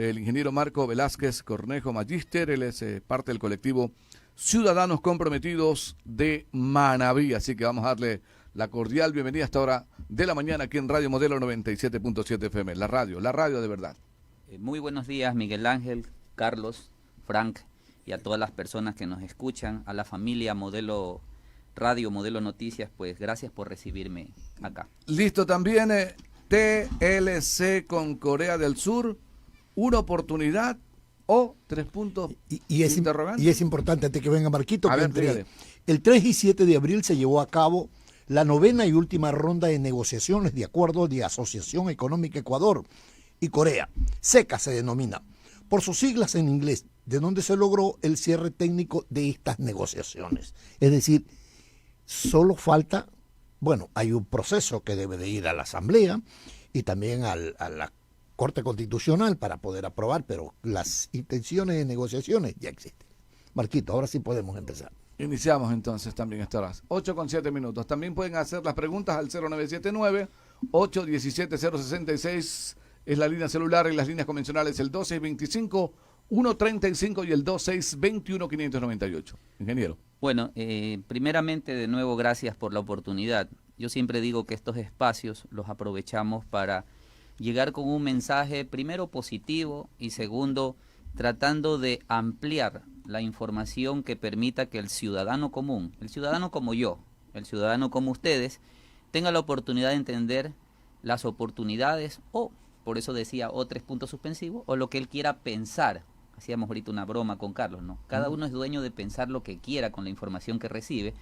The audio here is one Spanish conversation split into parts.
el ingeniero Marco Velázquez Cornejo Magíster. Él es parte del colectivo Ciudadanos Comprometidos de Manabí. Así que vamos a darle la cordial bienvenida a esta hora de la mañana aquí en Radio Modelo 97.7 FM. La radio de verdad. Muy buenos días, Miguel Ángel, Carlos, Frank y a todas las personas que nos escuchan, a la familia Modelo Radio, Modelo Noticias, pues gracias por recibirme acá. Listo también TLC con Corea del Sur, una oportunidad o 3 puntos interrogantes. Y es importante, antes que venga Marquito, a que ver, el 3 y 7 de abril se llevó a cabo la 9ª y última ronda de negociaciones de acuerdo de Asociación Económica Ecuador y Corea, SECA se denomina, por sus siglas en inglés, de donde se logró el cierre técnico de estas negociaciones. Es decir, solo falta, hay un proceso que debe de ir a la Asamblea y también a la Corte Constitucional para poder aprobar, pero las intenciones de negociaciones ya existen. Marquito, ahora sí podemos empezar. Iniciamos entonces también estas horas. 8:07. También pueden hacer las preguntas al 0979-817-066. Es la línea celular, y las líneas convencionales el 2625-135 y el 2621-598. Ingeniero. Bueno, primeramente de nuevo gracias por la oportunidad. Yo siempre digo que estos espacios los aprovechamos para llegar con un mensaje primero positivo y segundo tratando de ampliar la información que permita que el ciudadano común, el ciudadano como yo, el ciudadano como ustedes, tenga la oportunidad de entender las oportunidades o, por eso decía, o 3 puntos suspensivos, o lo que él quiera pensar. Hacíamos ahorita una broma con Carlos, ¿no? Cada uno es dueño de pensar lo que quiera con la información que recibe,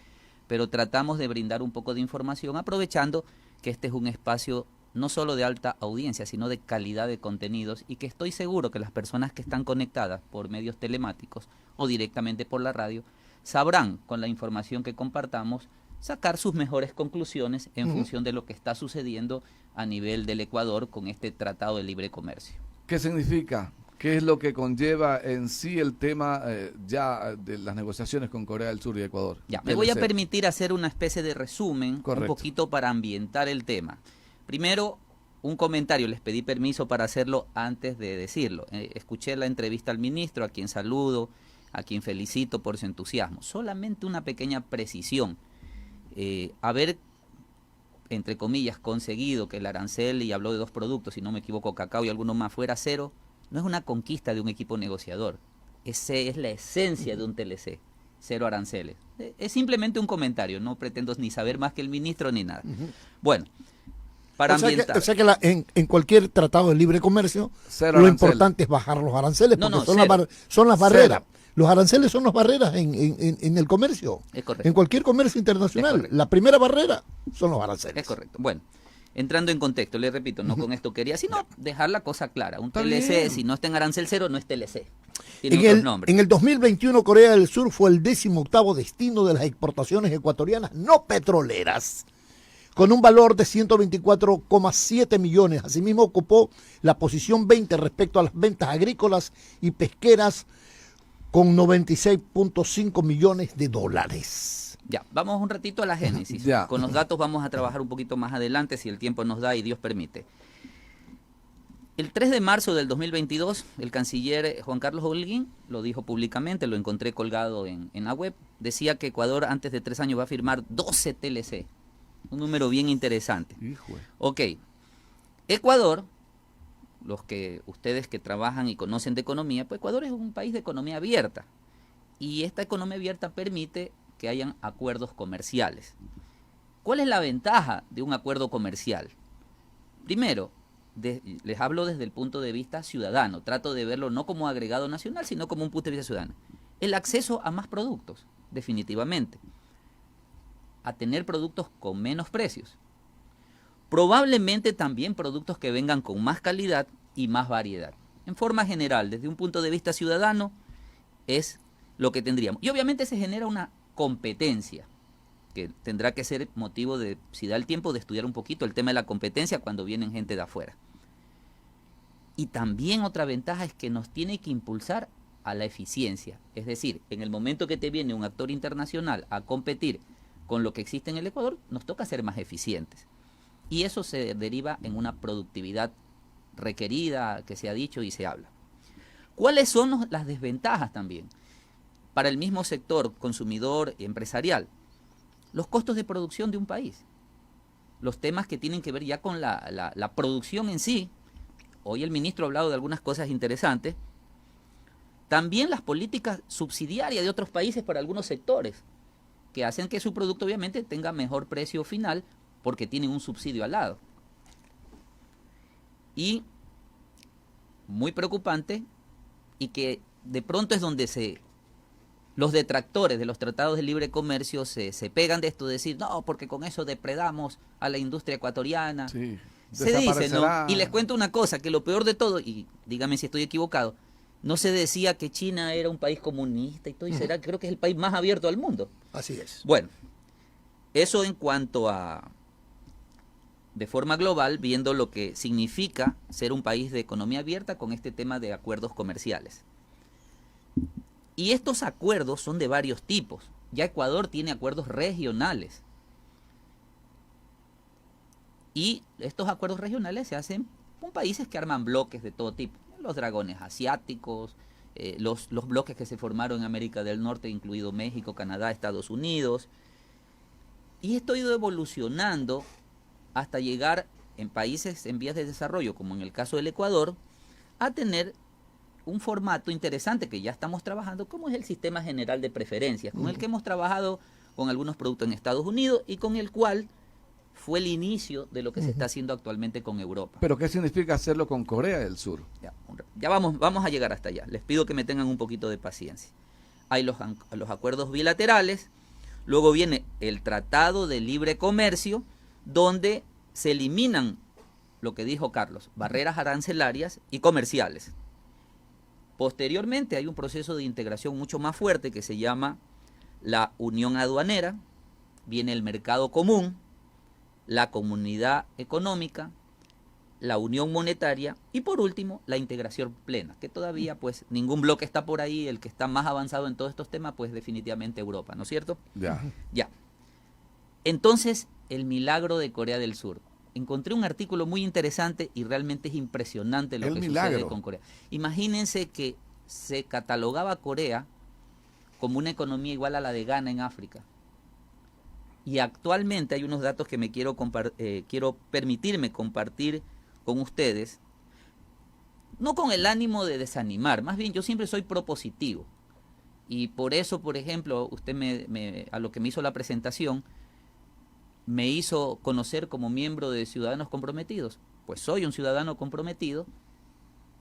pero tratamos de brindar un poco de información aprovechando que este es un espacio no solo de alta audiencia, sino de calidad de contenidos, y que estoy seguro que las personas que están conectadas por medios telemáticos o directamente por la radio sabrán, con la información que compartamos, sacar sus mejores conclusiones en función de lo que está sucediendo a nivel del Ecuador con este Tratado de Libre Comercio. ¿Qué significa? ¿Qué es lo que conlleva en sí el tema ya de las negociaciones con Corea del Sur y Ecuador? Ya, me voy a permitir hacer una especie de resumen, correcto, un poquito para ambientar el tema. Primero, un comentario, les pedí permiso para hacerlo antes de decirlo. Escuché la entrevista al ministro, a quien saludo, a quien felicito por su entusiasmo. Solamente una pequeña precisión. Haber, entre comillas, conseguido que el arancel, y habló de 2 productos, si no me equivoco, cacao y alguno más, fuera 0, no es una conquista de un equipo negociador. Ese es la esencia de un TLC, 0 aranceles. Es simplemente un comentario, no pretendo ni saber más que el ministro ni nada. Bueno, para ambientar. O sea que en cualquier tratado de libre comercio, lo importante es bajar los aranceles, porque son las barreras. Los aranceles son las barreras en el comercio. Es correcto. En cualquier comercio internacional. La primera barrera son los aranceles. Es correcto. Bueno, entrando en contexto, les repito, no con esto quería, sino dejar la cosa clara. Un TLC, si no está en arancel 0, no es TLC. Tiene otros nombres. En el 2021, Corea del Sur fue el 18º destino de las exportaciones ecuatorianas no petroleras, con un valor de 124,7 millones. Asimismo, ocupó la posición 20 respecto a las ventas agrícolas y pesqueras, con 96,5 millones de dólares. Ya, vamos un ratito a la génesis. Con los datos vamos a trabajar un poquito más adelante, si el tiempo nos da y Dios permite. El 3 de marzo del 2022, el canciller Juan Carlos Holguín lo dijo públicamente, lo encontré colgado en la web, decía que Ecuador antes de 3 años va a firmar 12 TLC. Un número bien interesante. Ok, Ecuador, ustedes que trabajan y conocen de economía, pues Ecuador es un país de economía abierta. Y esta economía abierta permite que hayan acuerdos comerciales. ¿Cuál es la ventaja de un acuerdo comercial? Primero, les hablo desde el punto de vista ciudadano. Trato de verlo no como agregado nacional, sino como un punto de vista ciudadano. El acceso a más productos, definitivamente. A tener productos con menos precios. Probablemente también productos que vengan con más calidad y más variedad. En forma general, desde un punto de vista ciudadano, es lo que tendríamos. Y obviamente se genera una competencia, que tendrá que ser motivo de, si da el tiempo, de estudiar un poquito el tema de la competencia cuando vienen gente de afuera. Y también otra ventaja es que nos tiene que impulsar a la eficiencia. Es decir, en el momento que te viene un actor internacional a competir con lo que existe en el Ecuador, nos toca ser más eficientes. Y eso se deriva en una productividad requerida, que se ha dicho y se habla. ¿Cuáles son las desventajas también para el mismo sector consumidor y empresarial? Los costos de producción de un país. Los temas que tienen que ver ya con la producción en sí. Hoy el ministro ha hablado de algunas cosas interesantes. También las políticas subsidiarias de otros países para algunos sectores, que hacen que su producto obviamente tenga mejor precio final porque tienen un subsidio al lado. Y muy preocupante, y que de pronto es donde los detractores de los tratados de libre comercio se pegan de esto, de decir, no, porque con eso depredamos a la industria ecuatoriana. Sí, se dice, ¿no? Y les cuento una cosa, que lo peor de todo, y dígame si estoy equivocado, no se decía que China era un país comunista y todo, y será, creo que es el país más abierto del mundo. Así es. Bueno, eso en cuanto a, de forma global, viendo lo que significa ser un país de economía abierta con este tema de acuerdos comerciales. Y estos acuerdos son de varios tipos. Ya Ecuador tiene acuerdos regionales. Y estos acuerdos regionales se hacen con países que arman bloques de todo tipo. Los dragones asiáticos, los bloques que se formaron en América del Norte, incluido México, Canadá, Estados Unidos. Y esto ha ido evolucionando hasta llegar en países en vías de desarrollo, como en el caso del Ecuador, a tener un formato interesante que ya estamos trabajando, como es el sistema general de preferencias, con el que hemos trabajado con algunos productos en Estados Unidos y con el cual fue el inicio de lo que se está haciendo actualmente con Europa. ¿Pero qué significa hacerlo con Corea del Sur? Ya vamos a llegar hasta allá. Les pido que me tengan un poquito de paciencia. Hay los acuerdos bilaterales, luego viene el Tratado de Libre Comercio, donde se eliminan, lo que dijo Carlos, barreras arancelarias y comerciales. Posteriormente hay un proceso de integración mucho más fuerte que se llama la Unión Aduanera, viene el Mercado Común, la Comunidad Económica, la Unión Monetaria y por último la integración plena, que todavía pues ningún bloque está por ahí, el que está más avanzado en todos estos temas pues definitivamente Europa, ¿no es cierto? Ya. Entonces, el milagro de Corea del Sur. Encontré un artículo muy interesante y realmente es impresionante lo que sucede con Corea. Imagínense que se catalogaba a Corea como una economía igual a la de Ghana en África. Y actualmente hay unos datos que me quiero permitirme compartir con ustedes, no con el ánimo de desanimar, más bien yo siempre soy propositivo. Y por eso, por ejemplo, usted a lo que me hizo la presentación, me hizo conocer como miembro de Ciudadanos Comprometidos. Pues soy un ciudadano comprometido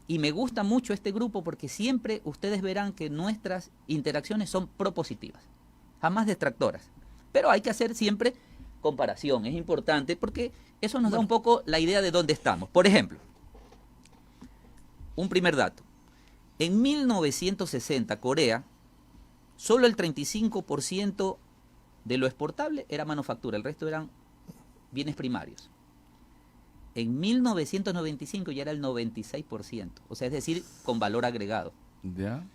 y me gusta mucho este grupo porque siempre ustedes verán que nuestras interacciones son propositivas, jamás detractoras. Pero hay que hacer siempre comparación, es importante porque eso nos da un poco la idea de dónde estamos. Por ejemplo, un primer dato. En 1960, Corea, solo el 35% de lo exportable era manufactura, el resto eran bienes primarios. En 1995 ya era el 96%, o sea, es decir, con valor agregado. ¿Ya?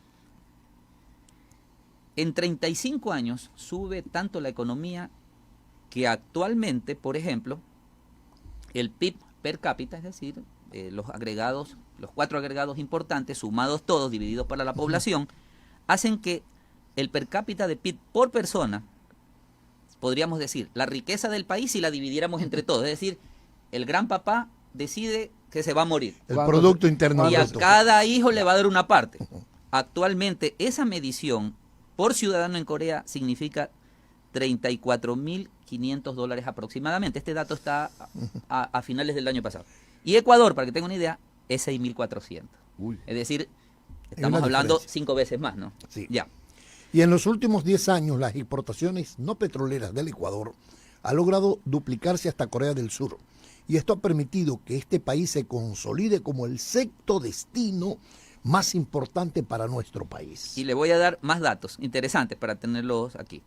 En 35 años sube tanto la economía que actualmente, por ejemplo, el PIB per cápita, es decir, los 4 agregados importantes, sumados todos, divididos para la población, hacen que el per cápita de PIB por persona, podríamos decir, la riqueza del país si la dividiéramos entre todos. Es decir, el gran papá decide que se va a morir. El Producto Interno Bruto. Y a cada hijo le va a dar una parte. Actualmente, esa medición por ciudadano en Corea significa $34.500 aproximadamente. Este dato está a finales del año pasado. Y Ecuador, para que tengan una idea, es 6.400. Es decir, estamos hablando 5 veces más, ¿no? Sí. Ya. Y en los últimos 10 años, las exportaciones no petroleras del Ecuador han logrado duplicarse hasta Corea del Sur. Y esto ha permitido que este país se consolide como el sexto destino más importante para nuestro país. Y le voy a dar más datos interesantes para tenerlos aquí.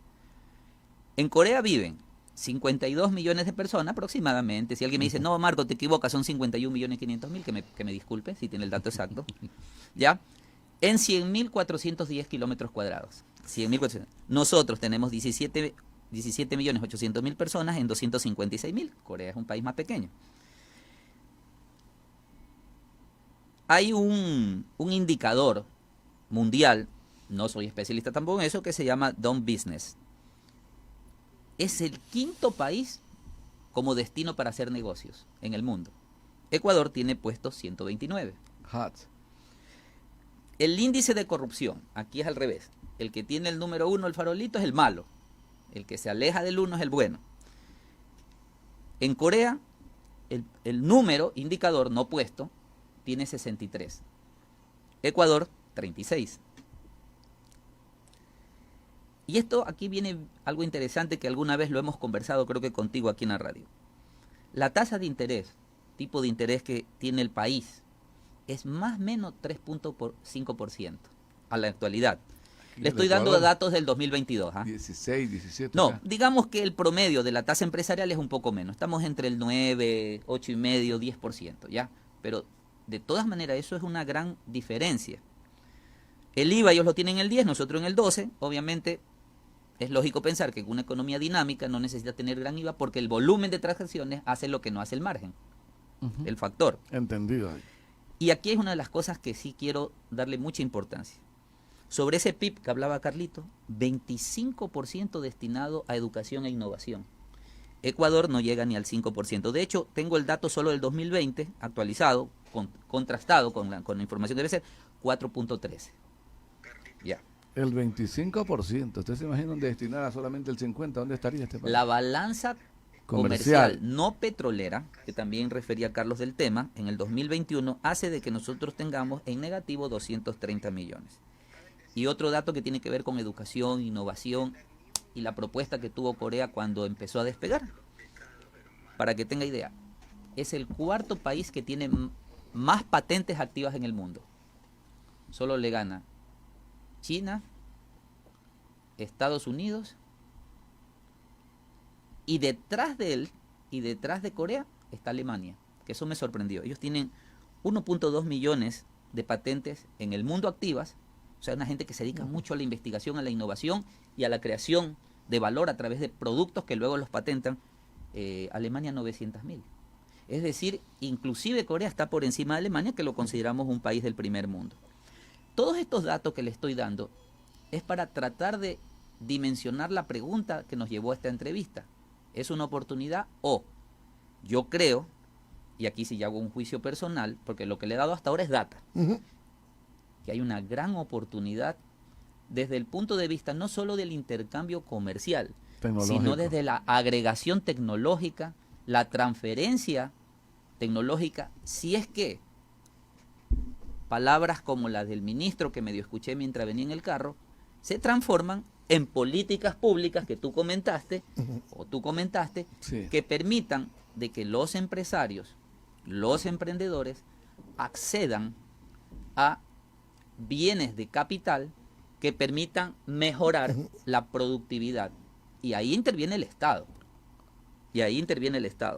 En Corea viven 52 millones de personas aproximadamente. Si alguien me dice, no, Marco, te equivocas, son 51.500.000, que me disculpe si tiene el dato exacto. ¿Ya? En 100.410 kilómetros cuadrados. 100.400. Nosotros tenemos 17.800.000 personas en 256.000. Corea es un país más pequeño. Hay un indicador mundial, no soy especialista tampoco en eso, que se llama Doing Business. Es el 5º país como destino para hacer negocios en el mundo. Ecuador tiene puesto 129. Hot. El índice de corrupción, aquí es al revés. El que tiene el número 1, el farolito, es el malo. El que se aleja del 1 es el bueno. En Corea, el número, indicador no puesto, tiene 63. Ecuador, 36. Y esto, aquí viene algo interesante que alguna vez lo hemos conversado, creo que contigo aquí en la radio. La tasa de interés, tipo de interés que tiene el país, es más o menos 3.5% a la actualidad. Le estoy dando datos del 2022. 16, 17. No, digamos que el promedio de la tasa empresarial es un poco menos. Estamos entre el 9, 8,5, 10%, ¿ya? Pero de todas maneras eso es una gran diferencia. El IVA ellos lo tienen en el 10, nosotros en el 12. Obviamente es lógico pensar que una economía dinámica no necesita tener gran IVA porque el volumen de transacciones hace lo que no hace el margen, el factor. Entendido. Y aquí es una de las cosas que sí quiero darle mucha importancia. Sobre ese PIB que hablaba Carlito, 25% destinado a educación e innovación. Ecuador no llega ni al 5%. De hecho, tengo el dato solo del 2020, actualizado, contrastado con la información, debe ser 4.13. Ya. El 25%. ¿Usted se imagina dónde destinara solamente el 50%? ¿Dónde estaría este país? La balanza comercial no petrolera, que también refería Carlos del tema, en el 2021 hace de que nosotros tengamos en negativo 230 millones. Y otro dato que tiene que ver con educación, innovación y la propuesta que tuvo Corea cuando empezó a despegar. Para que tenga idea, es el 4º país que tiene más patentes activas en el mundo. Solo le gana China, Estados Unidos, y detrás de él, y detrás de Corea, está Alemania, que eso me sorprendió. Ellos tienen 1.2 millones de patentes en el mundo activas. O sea, una gente que se dedica mucho a la investigación, a la innovación y a la creación de valor a través de productos que luego los patentan. Alemania 900.000. Es decir, inclusive Corea está por encima de Alemania, que lo consideramos un país del primer mundo. Todos estos datos que le estoy dando es para tratar de dimensionar la pregunta que nos llevó a esta entrevista. ¿Es una oportunidad o yo creo, y aquí sí ya hago un juicio personal, porque lo que le he dado hasta ahora es data, que hay una gran oportunidad desde el punto de vista no solo del intercambio comercial, sino desde la agregación tecnológica, la transferencia tecnológica, si es que palabras como las del ministro que medio escuché mientras venía en el carro, se transforman en políticas públicas que tú comentaste, sí, que permitan de que los empresarios, los emprendedores, accedan a bienes de capital que permitan mejorar la productividad. Y ahí interviene el Estado.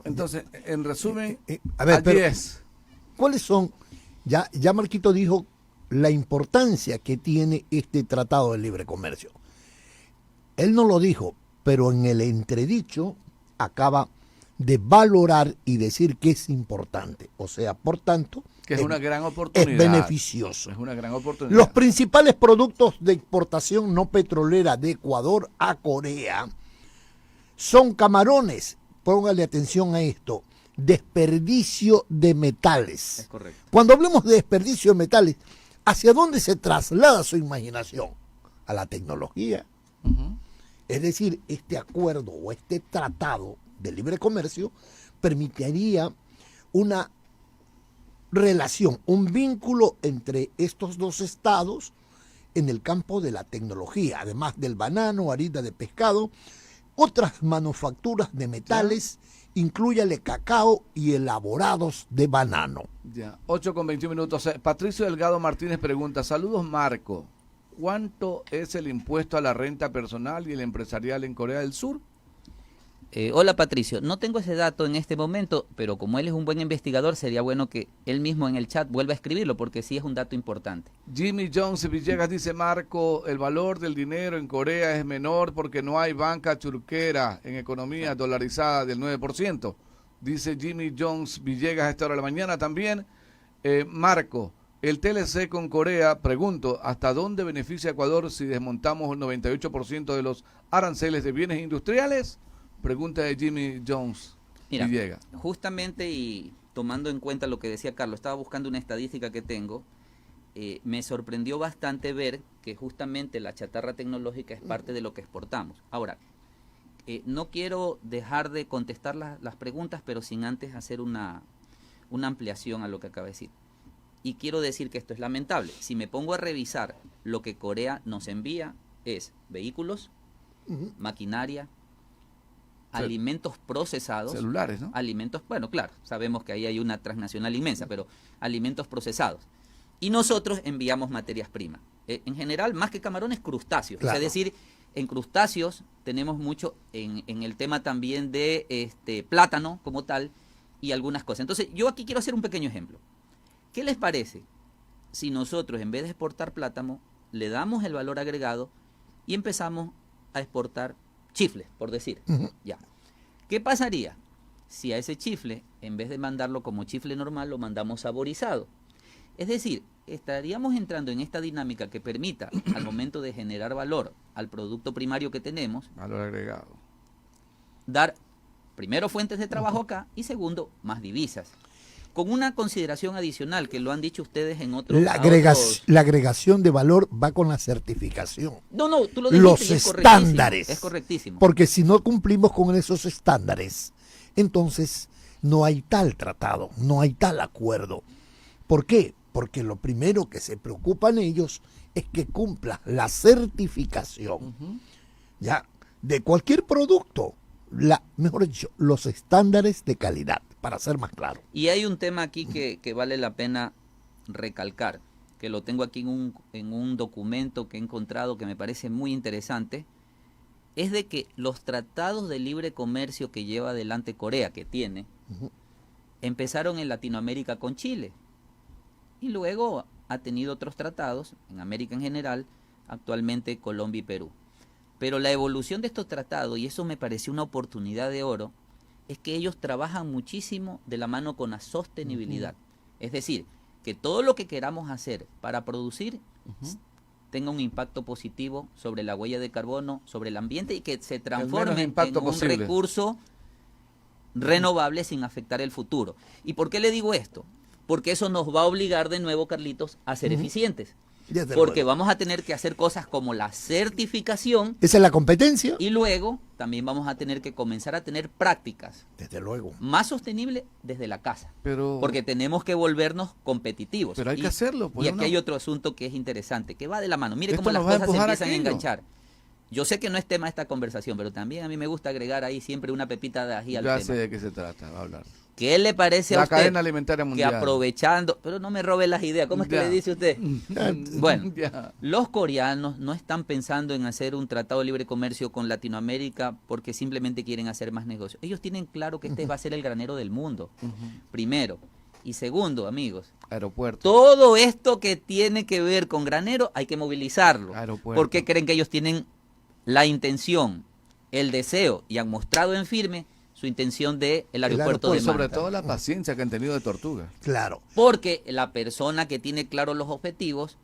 Entonces, en resumen, a ver, pero, ¿cuáles son? Ya Marquito dijo la importancia que tiene este tratado de libre comercio. Él no lo dijo, pero en el entredicho acaba de valorar y decir que es importante. O sea, por tanto, que es una gran oportunidad. Es beneficioso. Es una gran oportunidad. Los principales productos de exportación no petrolera de Ecuador a Corea son camarones. Póngale atención a esto. Desperdicio de metales. Es correcto. Cuando hablemos de desperdicio de metales, ¿hacia dónde se traslada su imaginación? A la tecnología. Es decir, este acuerdo o este tratado de libre comercio permitiría una relación, un vínculo entre estos dos estados en el campo de la tecnología, además del banano, harina de pescado, otras manufacturas de metales, inclúyale cacao y elaborados de banano. Ya, 8:21. Patricio Delgado Martínez pregunta, saludos Marco, ¿cuánto es el impuesto a la renta personal y el empresarial en Corea del Sur? Hola Patricio, no tengo ese dato en este momento, pero como él es un buen investigador, sería bueno que él mismo en el chat vuelva a escribirlo, porque sí es un dato importante. Jimmy Jones Villegas dice, Marco, el valor del dinero en Corea es menor porque no hay banca churquera en economía dolarizada del 9%. Dice Jimmy Jones Villegas a esta hora de la mañana también. Marco, El TLC con Corea, pregunto, ¿hasta dónde beneficia a Ecuador si desmontamos el 98% de los aranceles de bienes industriales? Pregunta de Jimmy Jones. Mira, Villegas. justamente y tomando en cuenta lo que decía Carlos, estaba buscando una estadística que tengo, me sorprendió bastante ver que justamente la chatarra tecnológica es parte de lo que exportamos. Ahora, no quiero dejar de contestar las preguntas, pero sin antes hacer una ampliación a lo que acaba de decir. Y quiero decir que esto es lamentable. Si me pongo a revisar lo que Corea nos envía es vehículos, maquinaria, alimentos procesados. Celulares, ¿no? Alimentos, bueno, claro, sabemos que ahí hay una transnacional inmensa, pero alimentos procesados. Y nosotros enviamos materias primas. En general, más que camarones, crustáceos. Claro. O sea, es decir, en crustáceos tenemos mucho en el tema también de plátano como tal y algunas cosas. Entonces, yo aquí quiero hacer un pequeño ejemplo. ¿Qué les parece si nosotros, en vez de exportar plátano, le damos el valor agregado y empezamos a exportar chifles, por decir? Ya. ¿Qué pasaría si a ese chifle, en vez de mandarlo como chifle normal, lo mandamos saborizado? Es decir, estaríamos entrando en esta dinámica que permita, al momento de generar valor al producto primario que tenemos, Valor agregado. dar, primero, fuentes de trabajo acá y segundo, más divisas. Con una consideración adicional que lo han dicho ustedes en otros... La agregación de valor va con la certificación. No, tú lo dijiste. Los estándares. Es correctísimo. Porque si no cumplimos con esos estándares, entonces no hay tal tratado, no hay tal acuerdo. ¿Por qué? Porque lo primero que se preocupan ellos es que cumpla la certificación, ya, de cualquier producto, mejor dicho, los estándares de calidad, para ser más claro. Y hay un tema aquí que vale la pena recalcar, que lo tengo aquí en un documento que he encontrado que me parece muy interesante, es de que los tratados de libre comercio que lleva adelante Corea, que tiene, empezaron en Latinoamérica con Chile. Y luego ha tenido otros tratados, en América en general, actualmente Colombia y Perú. Pero la evolución de estos tratados, y eso me pareció una oportunidad de oro, es que ellos trabajan muchísimo de la mano con la sostenibilidad. Es decir, que todo lo que queramos hacer para producir tenga un impacto positivo sobre la huella de carbono, sobre el ambiente y que se transforme en un recurso renovable sin afectar el futuro. ¿Y por qué le digo esto? Porque eso nos va a obligar de nuevo, Carlitos, a ser eficientes. Porque vamos a tener que hacer cosas como la certificación. Esa es la competencia. Y luego también vamos a tener que comenzar a tener prácticas. Desde luego. Más sostenibles desde la casa. Porque tenemos que volvernos competitivos. Pero hay que hacerlo. Pues, y aquí hay otro asunto que es interesante, que va de la mano. Mire cómo las cosas se empiezan a enganchar. Yo sé que no es tema de esta conversación, pero también a mí me gusta agregar ahí siempre una pepita de ají al tema. Ya sé de qué se trata, va a hablar. ¿Qué le parece a usted cadena alimentaria mundial, que aprovechando, pero no me robe las ideas, ¿cómo es que le dice usted? Bueno, los coreanos no están pensando en hacer un tratado de libre comercio con Latinoamérica porque simplemente quieren hacer más negocios. Ellos tienen claro que este va a ser el granero del mundo, primero. Y segundo, amigos, aeropuerto. Todo esto que tiene que ver con granero hay que movilizarlo. Aeropuerto. Porque creen que ellos tienen la intención, el deseo y han mostrado en firme su intención de el aeropuerto de Manta. Sobre todo la paciencia que han tenido de Tortuga. Claro. Porque la persona que tiene claros los objetivos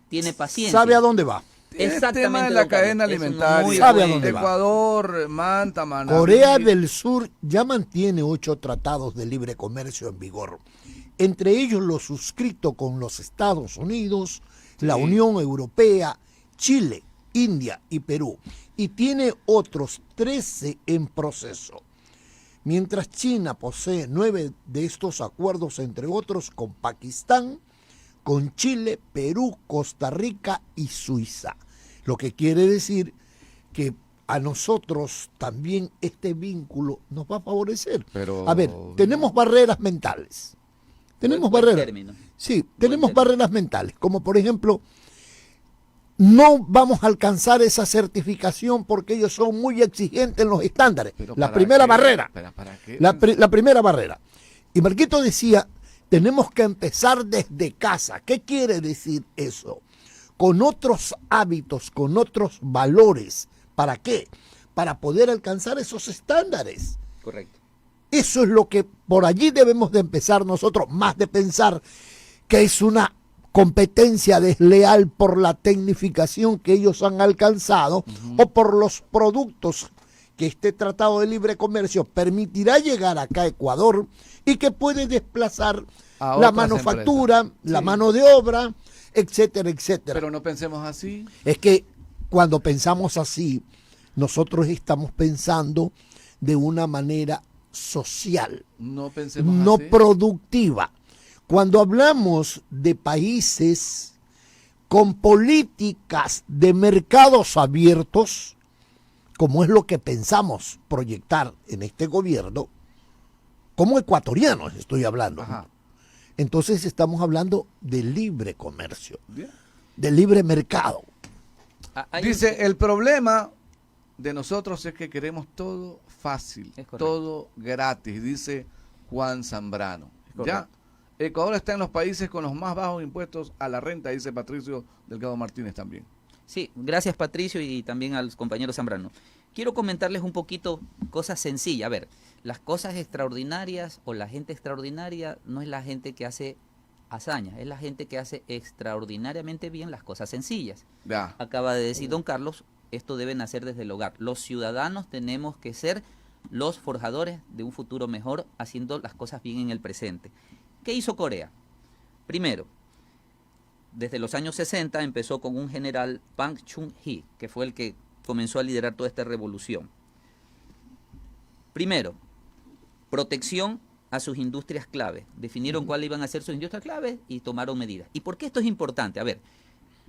tiene paciencia. Sabe a dónde va. Exactamente. El tema de la cadena alimentaria. Sabe a dónde Ecuador, Manta, Manabí. Corea del Sur ya mantiene 8 tratados de libre comercio en vigor. Entre ellos los suscritos con los Estados Unidos, la Unión Europea, Chile, India y Perú. Y tiene otros 13 en proceso. Mientras China posee 9 de estos acuerdos, entre otros con Pakistán, con Chile, Perú, Costa Rica y Suiza. Lo que quiere decir que a nosotros también este vínculo nos va a favorecer. Pero... A ver, tenemos barreras mentales. Tenemos barreras. Sí, tenemos barreras mentales, como por ejemplo, no vamos a alcanzar esa certificación porque ellos son muy exigentes en los estándares. La primera barrera. ¿Para qué? La primera barrera. Y Marquito decía, tenemos que empezar desde casa. ¿Qué quiere decir eso? Con otros hábitos, con otros valores. ¿Para qué? Para poder alcanzar esos estándares. Correcto. Eso es lo que por allí debemos de empezar nosotros, más de pensar que es una competencia desleal por la tecnificación que ellos han alcanzado o por los productos que este Tratado de Libre Comercio permitirá llegar acá a Ecuador y que puede desplazar la manufactura, la mano de obra, etcétera, etcétera. Pero no pensemos así. Es que cuando pensamos así, nosotros estamos pensando de una manera social, no pensemos no así. productiva. Cuando hablamos de países con políticas de mercados abiertos, como es lo que pensamos proyectar en este gobierno, como ecuatorianos estoy hablando, Ajá. Entonces estamos hablando de libre comercio, Bien. de libre mercado. Dice, el problema de nosotros es que queremos todo fácil, todo gratis, dice Juan Zambrano. Ya, Ecuador está en los países con los más bajos impuestos a la renta, dice Patricio Delgado Martínez también. Sí, gracias Patricio y también al compañero Zambrano. Quiero comentarles un poquito cosas sencillas. A ver, las cosas extraordinarias o la gente extraordinaria no es la gente que hace hazañas, es la gente que hace extraordinariamente bien las cosas sencillas. Ya. Acaba de decir don Carlos, esto debe nacer desde el hogar. Los ciudadanos tenemos que ser los forjadores de un futuro mejor, haciendo las cosas bien en el presente. ¿Qué hizo Corea? Primero, desde los años 60 empezó con un general Park Chung-hee, que fue el que comenzó a liderar toda esta revolución. Primero, protección a sus industrias clave. Definieron cuáles iban a ser sus industrias clave y tomaron medidas. ¿Y por qué esto es importante? A ver,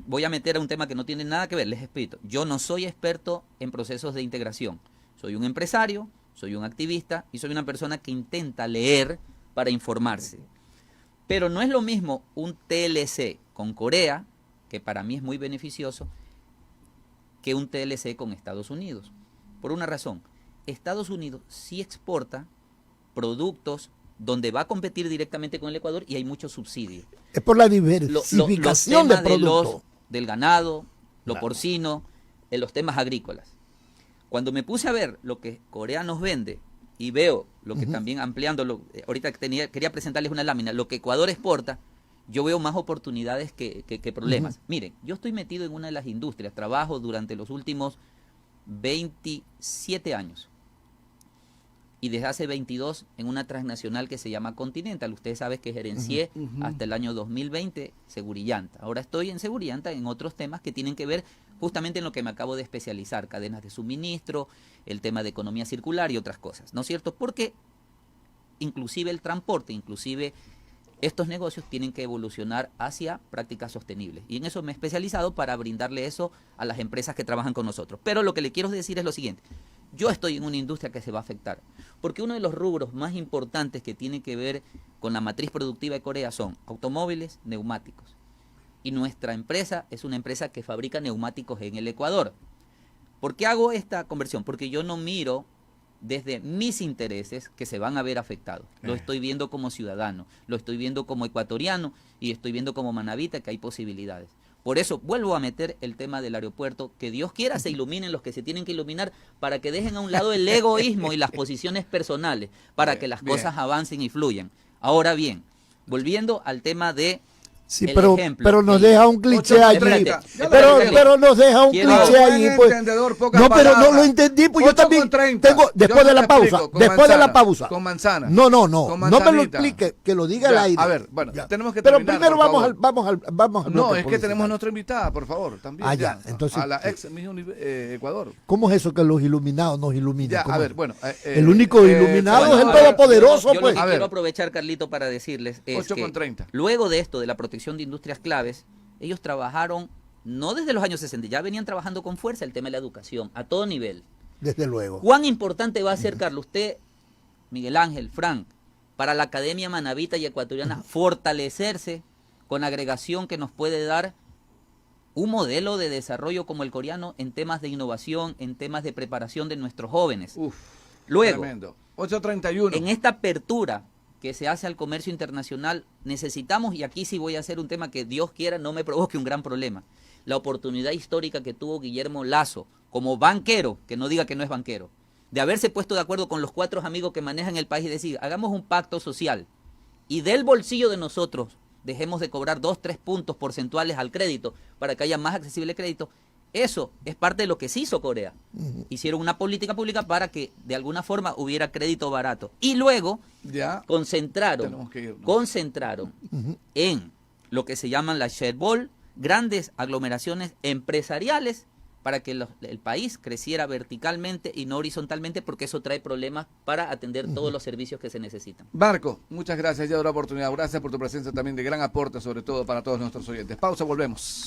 voy a meter a un tema que no tiene nada que ver, les explico. Yo no soy experto en procesos de integración. Soy un empresario, soy un activista y soy una persona que intenta leer para informarse. Pero no es lo mismo un TLC con Corea, que para mí es muy beneficioso, que un TLC con Estados Unidos. Por una razón, Estados Unidos sí exporta productos donde va a competir directamente con el Ecuador y hay muchos subsidios. Es por la diversificación los temas de productos. del ganado, lo Claro. porcino, en los temas agrícolas. Cuando me puse a ver lo que Corea nos vende y veo lo que también ampliando, ahorita quería presentarles una lámina, lo que Ecuador exporta, yo veo más oportunidades que problemas. Miren, yo estoy metido en una de las industrias, trabajo durante los últimos 27 años. Y desde hace 22 en una transnacional que se llama Continental. Ustedes saben que gerencié hasta el año 2020 Segurillanta. Ahora estoy en Segurillanta en otros temas que tienen que ver justamente en lo que me acabo de especializar, cadenas de suministro, el tema de economía circular y otras cosas, ¿no es cierto? Porque inclusive el transporte, inclusive estos negocios tienen que evolucionar hacia prácticas sostenibles. Y en eso me he especializado para brindarle eso a las empresas que trabajan con nosotros. Pero lo que le quiero decir es lo siguiente. Yo estoy en una industria que se va a afectar, porque uno de los rubros más importantes que tiene que ver con la matriz productiva de Corea son automóviles, neumáticos. Y nuestra empresa es una empresa que fabrica neumáticos en el Ecuador. ¿Por qué hago esta conversión? Porque yo no miro desde mis intereses que se van a ver afectados. Lo estoy viendo como ciudadano, lo estoy viendo como ecuatoriano y estoy viendo como manabita que hay posibilidades. Por eso vuelvo a meter el tema del aeropuerto, que Dios quiera se iluminen los que se tienen que iluminar para que dejen a un lado el egoísmo y las posiciones personales, para que las cosas avancen y fluyan. Ahora bien, volviendo al tema de Sí, pero nos deja un cliché allí. Pero nos deja un cliché allí. Pues. No, pero no lo entendí, pues yo también tengo, después de la pausa, Con manzana. No me lo explique, que lo diga al aire. A ver, bueno, tenemos que terminar. Pero primero vamos al No, es que tenemos nuestra invitada, por favor, también. Entonces, a la ex Miss Ecuador. ¿Cómo es eso que los iluminados nos iluminan? A ver, bueno. El único iluminado es el Todopoderoso, pues. Yo quiero aprovechar, Carlito, para decirles es 8:30. Luego de esto, de la protección de industrias claves, ellos trabajaron, no desde los años 60, ya venían trabajando con fuerza el tema de la educación, a todo nivel. Desde luego. ¿Cuán importante va a ser, Carlos, usted, Miguel Ángel, Frank, para la Academia Manabita y Ecuatoriana fortalecerse con agregación que nos puede dar un modelo de desarrollo como el coreano en temas de innovación, en temas de preparación de nuestros jóvenes? Luego, tremendo. 8:31. En esta apertura que se hace al comercio internacional, necesitamos, y aquí sí voy a hacer un tema que Dios quiera no me provoque un gran problema, la oportunidad histórica que tuvo Guillermo Lasso como banquero, que no diga que no es banquero, de haberse puesto de acuerdo con los 4 amigos que manejan el país y decir, hagamos un pacto social y del bolsillo de nosotros dejemos de cobrar 2-3 puntos porcentuales al crédito para que haya más accesible crédito. Eso es parte de lo que se hizo Corea. Hicieron una política pública para que de alguna forma hubiera crédito barato. Y luego concentraron en lo que se llaman las chaebol, grandes aglomeraciones empresariales, para que el país creciera verticalmente y no horizontalmente, porque eso trae problemas para atender todos los servicios que se necesitan. Marco, muchas gracias ya por la oportunidad. Gracias por tu presencia también de gran aporte, sobre todo para todos nuestros oyentes. Pausa, volvemos.